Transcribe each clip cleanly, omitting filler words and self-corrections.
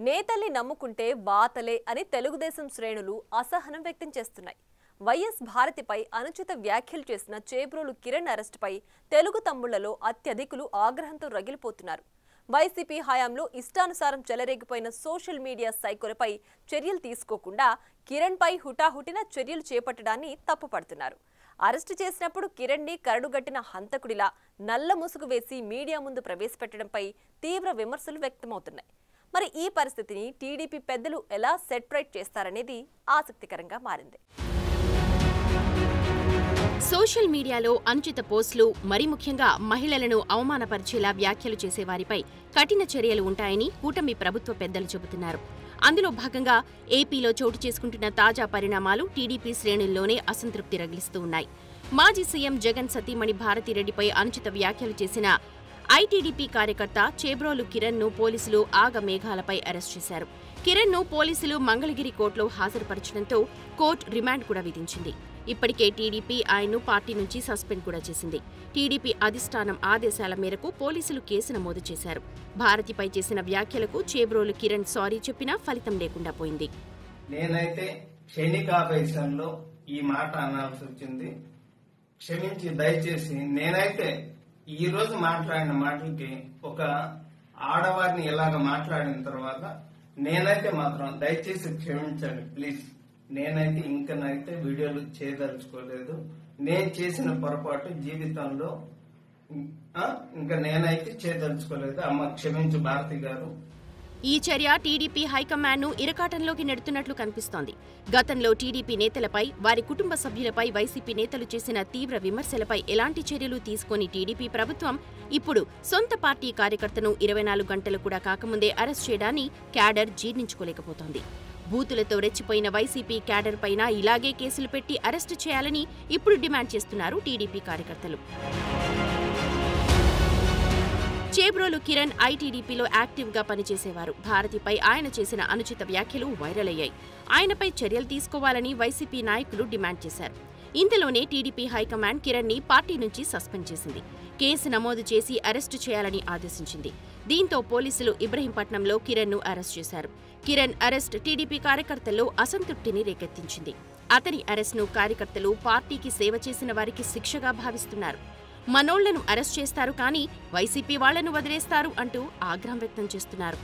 నేతల్ని నమ్ముకుంటే బాతలే అని తెలుగుదేశం శ్రేణులు అసహనం వ్యక్తం చేస్తున్నాయి. వైఎస్ భారతిపై అనుచిత వ్యాఖ్యలు చేసిన చేబ్రోలు కిరణ్ అరెస్టుపై తెలుగు తమ్ముళ్లలో అత్యధికులు ఆగ్రహంతో రగిలిపోతున్నారు. వైసీపీ హయాంలో ఇష్టానుసారం చెలరేగిపోయిన సోషల్ మీడియా సైకోలపై చర్యలు తీసుకోకుండా కిరణ్ పై హుటాహుటిన చర్యలు చేపట్టడాన్ని తప్పుపడుతున్నారు. అరెస్టు చేసినప్పుడు కిరణ్ ని కరడుగట్టిన హంతకుడిలా నల్ల ముసుగు వేసి మీడియా ముందు ప్రవేశపెట్టడంపై తీవ్ర విమర్శలు వ్యక్తమవుతున్నాయి. మరి ఈ పరిస్థితిని టీడీపీ పెద్దలు ఎలా సెటరేట్ చేస్తారనేది ఆసక్తికరంగా మారింది. సోషల్ మీడియాలో అనుచిత పోస్టులు, మరీ ముఖ్యంగా మహిళలను అవమానపరిచేలా వ్యాఖ్యలు చేసేవారిపై కఠిన చర్యలు ఉంటాయని కూటమి ప్రభుత్వ పెద్దలు చెబుతున్నారు. అందులో భాగంగా ఏపీలో చోటు చేసుకుంటున్న తాజా పరిణామాలు టీడీపీ శ్రేణుల్లోనే అసంతృప్తి రగిలిస్తూ ఉన్నాయి. మాజీ సీఎం జగన్ సతీమణి భారతిరెడ్డిపై అనుచిత వ్యాఖ్యలు చేసిన ఐటీడీపీ కార్యకర్త చేబ్రోలు కిరణ్ ను పోలీసులు ఆగమేఘాలపై అరెస్ట్ చేశారు. కిరణ్ ను పోలీసులు మంగళగిరి కోర్టులో హాజరుపరచడంతో కోర్టు రిమాండ్ కూడా విధించింది. ఇప్పటికే టీడీపీ ఆయన్ను పార్టీ నుంచి సస్పెండ్ కూడా చేసింది. టీడీపీ అధిష్టానం ఆదేశాల మేరకు పోలీసులు కేసు నమోదు చేశారు. భారతిపై చేసిన వ్యాఖ్యలకు చేబ్రోలు కిరణ్ సారీ చెప్పినా ఫలితం లేకుండా పోయింది. నేనైతే క్షణికావేశంలో ఈ మాట అనాల్సి వచ్చింది. క్షమించి దయచేసి నేనైతే ఈ రోజు మాట్లాడిన మాటలకి ఒక ఆడవారిని ఇలాగ మాట్లాడిన తర్వాత నేనైతే మాత్రం దయచేసి క్షమించండి ప్లీజ్. నేనైతే ఇంకనైతే వీడియోలు చేయదలుచుకోలేదు. నేను చేసిన పొరపాటు జీవితంలో ఇంకా నేనైతే చేయదలుచుకోలేదు. అమ్మ క్షమించు భారతి గారు. ఈ చర్య టీడీపీ హైకమాండ్ ను ఇరకాటంలోకి నెడుతున్నట్లు కనిపిస్తోంది. గతంలో టీడీపీ నేతలపై, వారి కుటుంబ సభ్యులపై వైసీపీ నేతలు చేసిన తీవ్ర విమర్శలపై ఎలాంటి చర్యలు తీసుకొని టీడీపీ ప్రభుత్వం ఇప్పుడు సొంత పార్టీ కార్యకర్తను 24 గంటలు కూడా కాకముందే అరెస్ట్ చేయడాన్ని క్యాడర్ జీర్ణించుకోలేకపోతోంది. బూతులతో రెచ్చిపోయిన వైసీపీ క్యాడర్ పైన ఇలాగే కేసులు పెట్టి అరెస్టు చేయాలని ఇప్పుడు డిమాండ్ చేస్తున్నారు టీడీపీ కార్యకర్తలు. చేబ్రోలు కిరణ్ ఐటీడీపీలో యాక్టివ్ గా పనిచేసేవారు. భారతిపై ఆయన చేసిన అనుచిత వ్యాఖ్యలు వైరల్ అయ్యాయి. ఆయనపై చర్యలు తీసుకోవాలని వైసీపీ నాయకులు డిమాండ్ చేశారు. ఇంతలోనే టీడీపీ హైకమాండ్ కిరణ్ ని పార్టీ నుంచి సస్పెండ్ చేసింది. కేసు నమోదు చేసి అరెస్టు చేయాలని ఆదేశించింది. దీంతో పోలీసులు ఇబ్రహీంపట్నంలో కిరణ్ ను అరెస్ట్ చేశారు. కిరణ్ అరెస్ట్ టీడీపీ కార్యకర్తల్లో అసంతృప్తిని రేకెత్తించింది. అతని అరెస్ట్ను కార్యకర్తలు పార్టీకి సేవ చేసిన వారికి శిక్షగా భావిస్తున్నారు. మనోళ్లను అరెస్ట్ చేస్తారు కానీ వైసీపీ వాళ్లను వదిలేస్తారు అంటూ ఆగ్రహం వ్యక్తం చేస్తున్నారు.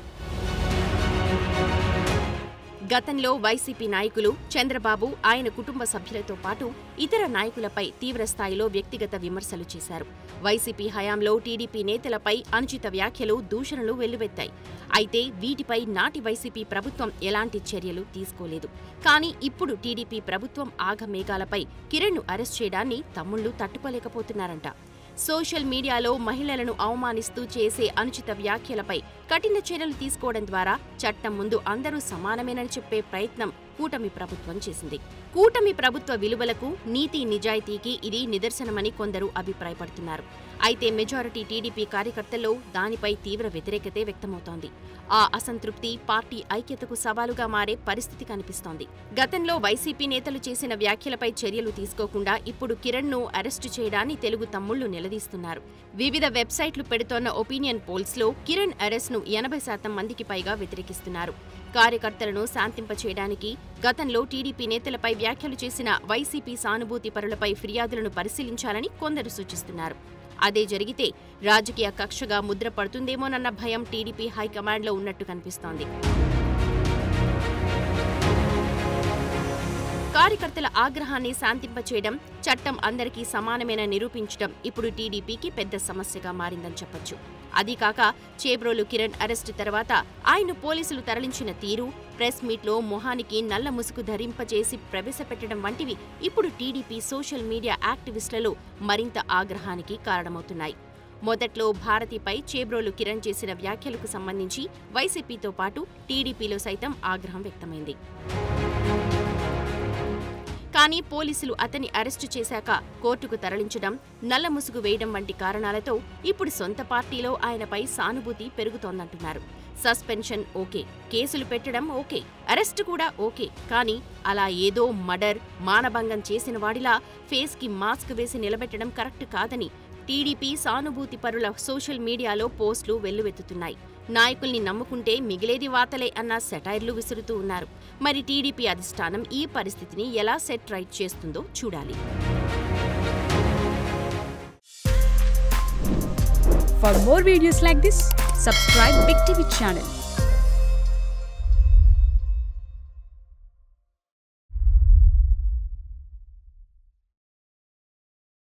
గతంలో వైసీపీ నాయకులు చంద్రబాబు, ఆయన కుటుంబ సభ్యులతో పాటు ఇతర నాయకులపై తీవ్రస్థాయిలో వ్యక్తిగత విమర్శలు చేశారు. వైసీపీ హయాంలో టీడీపీ నేతలపై అనుచిత వ్యాఖ్యలు, దూషణలు వెల్లువెత్తాయి. అయితే వీటిపై నాటి వైసీపీ ప్రభుత్వం ఎలాంటి చర్యలు తీసుకోలేదు. కానీ ఇప్పుడు టీడీపీ ప్రభుత్వం ఆగమేఘాలపై కిరణ్ ను అరెస్ట్ చేయడాన్ని తమ్ముళ్లు తట్టుకోలేకపోతున్నారంట. సోషల్ మీడియాలో మహిళలను అవమానిస్తూ చేసే అనుచిత వ్యాఖ్యలపై కఠిన చర్యలు తీసుకోవడం ద్వారా చట్టం ముందు అందరూ సమానమేనని చెప్పే ప్రయత్నం కూటమి ప్రభుత్వం చేసింది. కూటమి ప్రభుత్వ విలువలకు, నీతి నిజాయితీకి ఇది నిదర్శనమని కొందరు అభిప్రాయపడుతున్నారు. అయితే మెజారిటీ టీడీపీ కార్యకర్తల్లో దానిపై తీవ్ర వ్యతిరేకతే వ్యక్తమవుతోంది. ఆ అసంతృప్తి పార్టీ ఐక్యతకు సవాలుగా మారే పరిస్థితి కనిపిస్తోంది. గతంలో వైసీపీ నేతలు చేసిన వ్యాఖ్యలపై చర్యలు తీసుకోకుండా ఇప్పుడు కిరణ్ ను అరెస్టు చేయడాన్ని తెలుగు తమ్ముళ్లు నిలదీస్తున్నారు. వివిధ వెబ్సైట్లు పెడుతోన్న ఒపీనియన్ పోల్స్ లో కిరణ్ అరెస్ట్ ను 80% మందికి పైగా వ్యతిరేకిస్తున్నారు. కార్యకర్తలను శాంతింపచేయడానికి గతంలో టీడీపీ నేతలపై వ్యాఖ్యలు చేసిన వైసీపీ సానుభూతి పరులపై ఫిర్యాదులను పరిశీలించాలని కొందరు సూచిస్తున్నారు. అదే జరిగితే రాజకీయ కక్షగా ముద్ర పడుతుందేమోనన్న భయం టీడీపీ హైకమాండ్లో ఉన్నట్టు కనిపిస్తోంది. కార్యకర్తల ఆగ్రహాన్ని శాంతింపచేయడం, చట్టం అందరికీ సమానమేనని నిరూపించడం ఇప్పుడు టీడీపీకి పెద్ద సమస్యగా మారిందని చెప్పొచ్చు. అదీకాక చేబ్రోలు కిరణ్ అరెస్టు తర్వాత ఆయన్ను పోలీసులు తరలించిన తీరు, ప్రెస్ మీట్లో మొహానికి నల్ల ముసుగు ధరింపచేసి ప్రవేశపెట్టడం వంటివి ఇప్పుడు టీడీపీ సోషల్ మీడియా యాక్టివిస్టులలో మరింత ఆగ్రహానికి కారణమవుతున్నాయి. మొదట్లో భారతిపై చేబ్రోలు కిరణ్ చేసిన వ్యాఖ్యలకు సంబంధించి వైసీపీతో పాటు టీడీపీలో సైతం ఆగ్రహం వ్యక్తమైంది. కానీ పోలీసులు అతన్ని అరెస్టు చేశాక కోర్టుకు తరలించడం, నల్ల ముసుగు వేయడం వంటి కారణాలతో ఇప్పుడు సొంత పార్టీలో ఆయనపై సానుభూతి పెరుగుతోందంటున్నారు. సస్పెన్షన్ ఓకే, కేసులు పెట్టడం ఓకే, అరెస్టు కూడా ఓకే, కానీ అలా ఏదో మర్డర్, మానభంగం చేసిన వాడిలా ఫేస్ కి మాస్క్ వేసి నిలబెట్టడం కరెక్ట్ కాదని టీడీపీ సానుభూతి పరుల సోషల్ మీడియాలో పోస్టులు వెల్లువెత్తుతున్నాయి. నాయకుల్ని నమ్ముకుంటే మిగిలేది వాతలే అన్న సెటైర్లు విసురుతూ ఉన్నారు. మరి టీడీపీ అధిష్టానం ఈ పరిస్థితిని ఎలా సెట్ రైట్ చేస్తుందో చూడాలి. For more videos like this, subscribe Big TV channel.